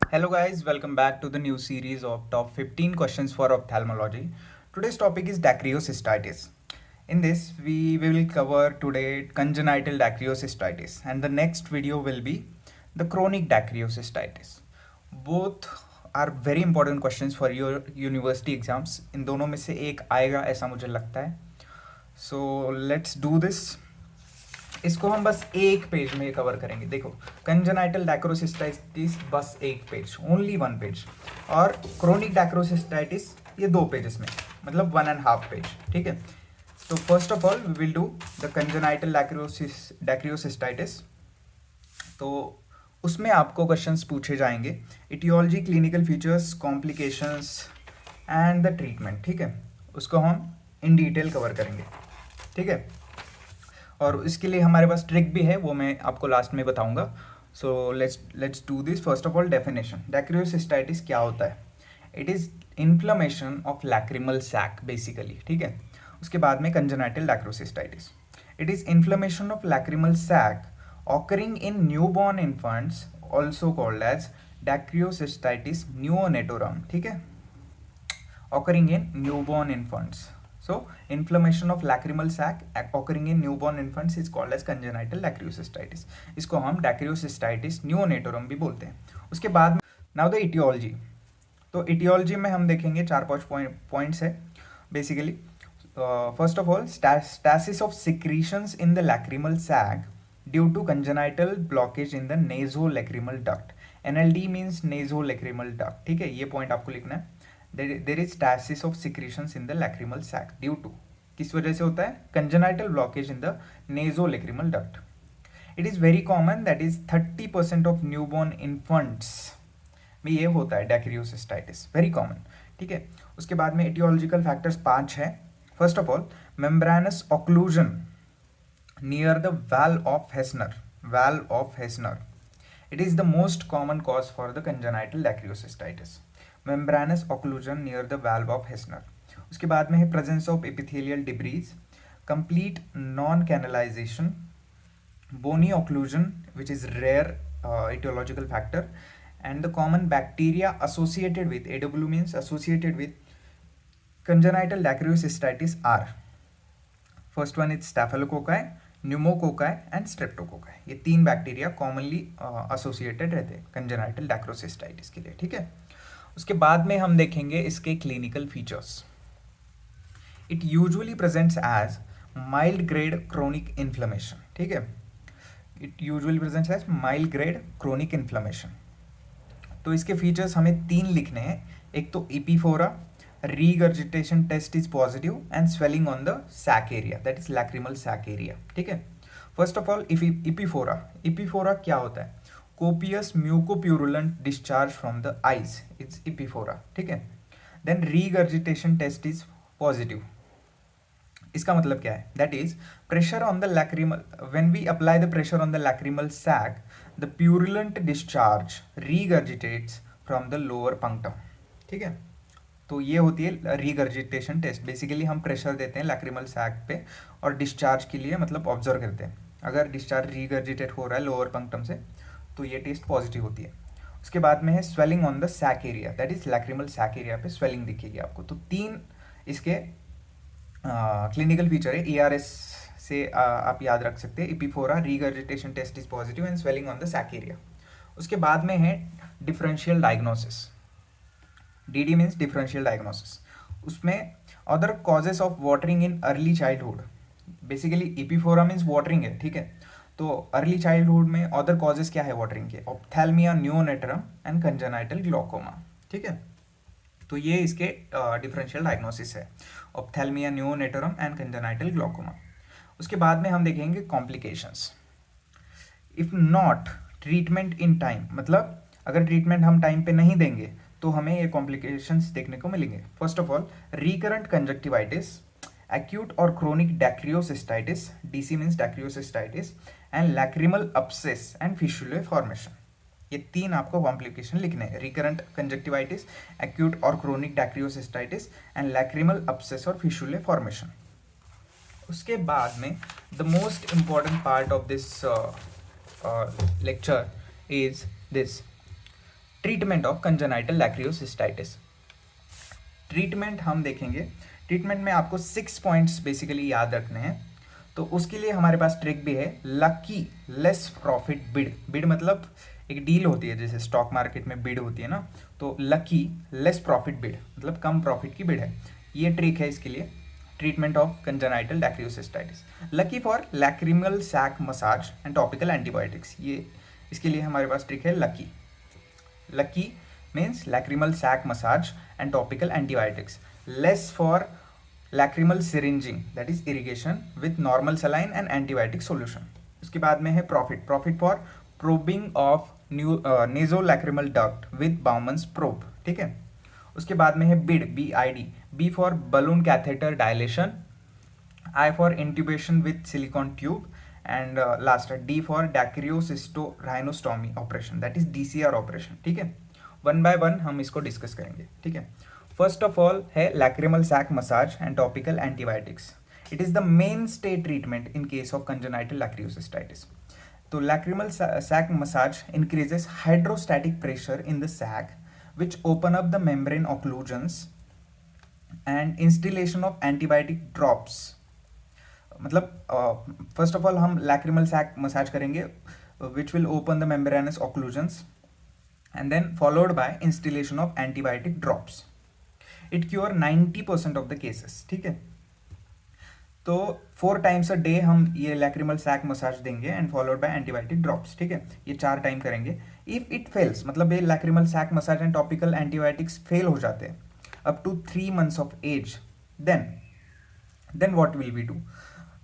Hello guys, welcome back to the new series of top 15 questions for ophthalmology. Today's topic is dacryocystitis. In this, we will cover today congenital dacryocystitis and the next video will be the chronic dacryocystitis. Both are very important questions for your university exams. इन दोनों में से एक आएगा ऐसा मुझे लगता है. So let's do this. इसको हम बस एक पेज में कवर करेंगे. देखो, कंजेनाइटल डैक्रोसिस्टाइटिस बस एक पेज, ओनली वन पेज, और क्रोनिक डैक्रोसिस्टाइटिस ये दो पेजेस में, मतलब 1.5 पेज. ठीक है. तो first of all we will do the congenital dacryocystitis. तो उसमें आपको क्वेश्चंस पूछे जाएंगे, aetiology, clinical features, complications and the treatment. ठीक है. उसको हम इन डिटेल कवर करेंगे. ठीक है. और इसके लिए हमारे पास ट्रिक भी है, वो मैं आपको लास्ट में बताऊंगा. So let's do this. First of all definition, dacryocystitis क्या होता है? It is inflammation of lacrimal sac basically. ठीक है. उसके बाद में congenital dacryocystitis, it is inflammation of lacrimal sac occurring in newborn infants, also called as dacryocystitis neonatorum. ठीक है. Occurring in newborn infants. So, inflammation of lacrimal sac occurring in newborn infants is called as congenital dacryocystitis. इसको हम dacryocystitis neonatorum भी बोलते हैं. उसके बाद में now the etiology. तो etiology में हम देखेंगे 4-5 पॉइंट्स है basically. First of all, stasis of secretions in the lacrimal sac due to congenital blockage in the nasolacrimal duct. NLD means nasolacrimal duct. ठीक है, ये पॉइंट आपको लिखना है. There is stasis of secretions in the lacrimal sac due to, किस वजह से होता है? Congenital blockage in the nasolacrimal duct. It is very common, that is 30% of newborn infants में ये होता है डैक्रियोसिस्टाइटिस, वेरी कॉमन. ठीक है. उसके बाद में एटियोलॉजिकल फैक्टर्स 5 है. First of all, membranous occlusion near the valve of Hessner. It is the most common cause for the congenital dacryocystitis. Membranous occlusion near the valve of Hessner. उसके बाद में है presence of epithelial debris, complete non-canalization, bony occlusion which is rare etiological factor, and the common bacteria associated with, AW means associated with congenital dacryocystitis are, first one is staphylococci, pneumococci and streptococci. ये तीन bacteria commonly associated रहते हैं congenital डैक्रोसिस्टाइटिस के लिए. ठीक है. उसके बाद में हम देखेंगे इसके clinical features. It usually presents as mild grade chronic inflammation. ठीक है. It usually presents as mild grade chronic inflammation. तो इसके फीचर्स हमें 3 लिखने हैं. एक तो epiphora, regurgitation test is positive and swelling on the sac area, that is lacrimal sac area. ठीक है. फर्स्ट ऑफ ऑल, इपीफोरा क्या होता है? Copious mucopurulent discharge from the eyes, it's epiphora. ठीक है. Then regurgitation test is positive. इसका मतलब क्या है? That is pressure on the lacrimal, when we apply the pressure on the lacrimal sac, the purulent discharge regurgitates from the lower punctum. ठीक है. तो ये होती है रीगर्जिटेशन टेस्ट. बेसिकली हम प्रेशर देते हैं लैक्रिमल सैक पे और डिस्चार्ज के लिए मतलब ऑब्जर्व करते हैं. अगर डिस्चार्ज रीगर्जिटेट हो रहा है लोअर पंक्टम से तो ये टेस्ट पॉजिटिव होती है. उसके बाद में है swelling on the sac area, that is lacrimal sac area पे स्वेलिंग दिखेगी आपको. तो 3 इसके क्लिनिकल फीचर है. ERS से आप याद रख सकते हैं, epiphora, regurgitation test is positive and swelling on the sac area. उसके बाद में है differential diagnosis. DD means differential diagnosis. उसमें other causes of watering in early childhood. Basically epiphora means watering है. ठीक है. तो अर्ली चाइल्डहुड में अदर कॉजेस क्या है वाटरिंग के? Ophthalmia neonatorum and congenital glaucoma. ठीक है. तो ये इसके डिफरेंशियल डायग्नोसिस है, ophthalmia neonatorum and congenital glaucoma. उसके बाद में हम देखेंगे complications. If not treatment in time, मतलब अगर ट्रीटमेंट हम टाइम पे नहीं देंगे तो हमें ये कॉम्प्लिकेशंस देखने को मिलेंगे. First of all, recurrent conjunctivitis, acute or chronic dacryocystitis, DC means dacryocystitis, and lacrimal abscess and fistulae formation. ये 3 आपको कॉम्प्लिकेशन लिखने हैं. रिकरेंट कंजक्टिवाइटिस, acute और chronic dacryocystitis and lacrimal abscess और fistulae formation. उसके बाद में the most important part of this lecture is this, treatment of congenital dacryocystitis. Treatment हम देखेंगे। ट्रीटमेंट में आपको 6 पॉइंट्स बेसिकली याद रखने हैं। तो उसके लिए हमारे पास ट्रिक भी है, lucky less profit bid. Bid मतलब एक डील होती है, जैसे स्टॉक मार्केट में बिड होती है ना, तो लकी लेस प्रॉफिट बिड मतलब कम प्रॉफिट की बिड है। ये ट्रिक है इसके लिए, treatment of congenital dacryocystitis. Lucky for lacrimal sac massage and topical antibiotics, ये इसके लिए हमारे पास ट्रिक है lucky. Lucky means lacrimal sac massage and topical antibiotics. Less for lacrimal syringing, that is irrigation with normal saline and antibiotic solution. उसके बाद में है profit, profit for probing of nasolacrimal duct with Bowman's probe, ठीक है। उसके बाद में है bid, BID, B for balloon catheter dilation, I for intubation with silicone tube, and last D for dacryocystorhinostomy operation, that is DCR operation, ठीक है। One by one हम इसको डिस्कस करेंगे, ठीक है। फर्स्ट ऑफ ऑल है lacrimal sac massage and topical antibiotics. It is the mainstay treatment in case of congenital dacryocystitis. तो lacrimal sac massage increases hydrostatic pressure in the sac which open up the membrane occlusions and instillation of antibiotic drops. मतलब first of all हम lacrimal sac massage करेंगे which will open the membranous occlusions and then followed by installation of antibiotic drops. It cure 90% of the cases, ठीक है। तो 4 times a day हम ये lacrimal sac massage देंगे and followed by antibiotic drops, ठीक है। ये 4 टाइम करेंगे। इफ इट फेल्स, मतलब ये lacrimal sac massage and topical antibiotics fail हो जाते हैं up to 3 months of age, then what will we do?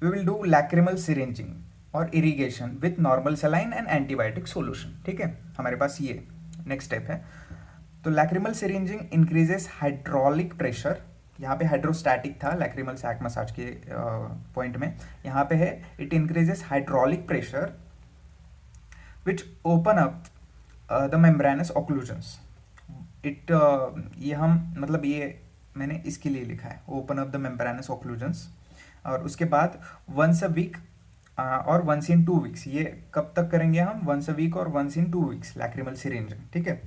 We will do lacrimal syringing और irrigation with normal saline and antibiotic solution, ठीक है। हमारे पास ये नेक्स्ट स्टेप है। तो lacrimal syringing increases hydraulic pressure, यहाँ पे हाइड्रोस्टैटिक था लैक्रिमल सैक मसाज के पॉइंट में, यहाँ पे है it increases hydraulic pressure which open up the membranous occlusions. It ये हम मतलब ये मैंने इसके लिए लिखा है, open up the membranous occlusions. और उसके बाद वंस अ वीक और वंस इन 2 weeks, ये कब तक करेंगे हम? वंस अ वीक और once in 2 weeks lacrimal syringing, ठीक है।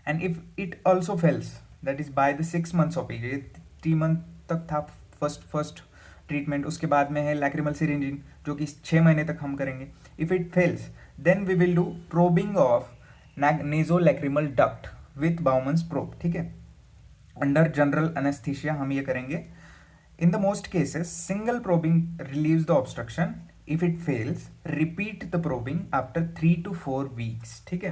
And if it also fails, that is by the 6 months of age, ये 3 month तक था फर्स्ट ट्रीटमेंट। उसके बाद में है लैक्रिमल सिरिंजिंग जो कि 6 महीने तक हम करेंगे। If it fails then we will do probing of nasolacrimal duct with Bowman's probe, ठीक है। अंडर जनरल एनेस्थीसिया हम ये करेंगे। In the most cases, single probing relieves the obstruction. If it fails, repeat the probing after 3 to 4 weeks, ठीक है।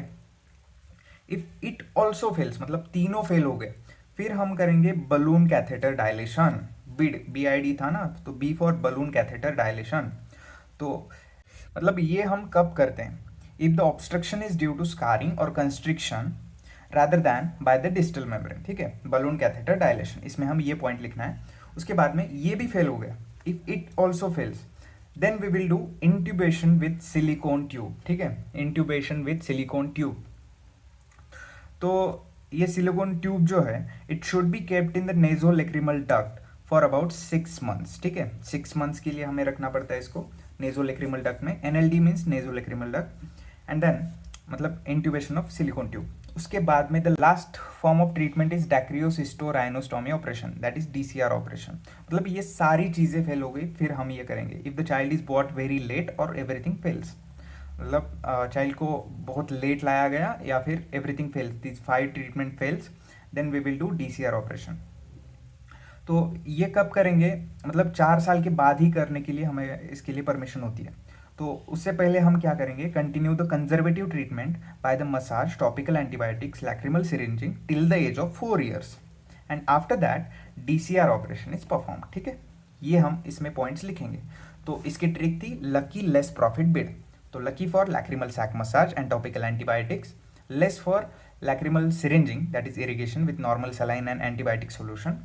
If it also fails, मतलब तीनों fail हो गए, फिर हम करेंगे बलून कैथेटर डायलेशन। BID था ना, तो B for balloon catheter dilation. तो मतलब ये हम कब करते हैं? If the obstruction is due to scarring or constriction rather than by the distal membrane, ठीक है। बलून कैथेटर डायलेशन, इसमें हम ये पॉइंट लिखना है। उसके बाद में ये भी फेल हो गया, if it also fails then we will do intubation with silicone tube, ठीक है। Intubation with silicone tube. तो ये सिलिकॉन ट्यूब जो है it should be kept in the nasolacrimal duct for about 6 months, ठीक है। 6 months के लिए हमें रखना पड़ता है इसको नेजोलैक्रिमल डक्ट में। NLD means nasolacrimal duct. And then मतलब इंट्यूबेशन ऑफ सिलिकॉन ट्यूब। उसके बाद में the last form of treatment is dacryocystorhinostomy operation, that is DCR operation. मतलब ये सारी चीज़ें फेल हो गई, फिर हम ये करेंगे। If the child is brought very late और एवरीथिंग फेल्स, मतलब चाइल्ड को बहुत लेट लाया गया या फिर everything fails, this 5 treatment fails, then we will do DCR operation. तो ये कब करेंगे? मतलब 4 साल के बाद ही करने के लिए हमें इसके लिए परमिशन होती है। तो उससे पहले हम क्या करेंगे? Continue the conservative treatment by the massage, topical antibiotics, lacrimal syringing till the age of 4 years and after that DCR operation is perform, ठीक है। ये हम इसमें पॉइंट्स लिखेंगे। तो इसकी ट्रिक थी लकी लेस प्रॉफिट बिड। तो lucky for lacrimal sac massage and topical antibiotics, less for lacrimal syringing that is irrigation with normal saline and antibiotic solution,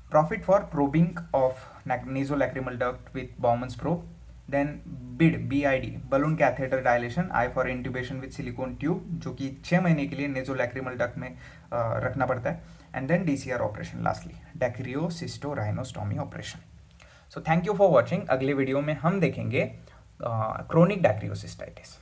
profit for probing of nasolacrimal duct with Bowman's probe, then BID balloon catheter dilation, I for intubation with silicone tube जो कि 6 महीने के लिए नेजोलैक्रिमल duct में रखना पड़ता है, and then DCR operation lastly dacryocystorhinostomy operation. So thank you for watching. अगले वीडियो में हम देखेंगे क्रोनिक डैक्रियोसिस्टाइटिस।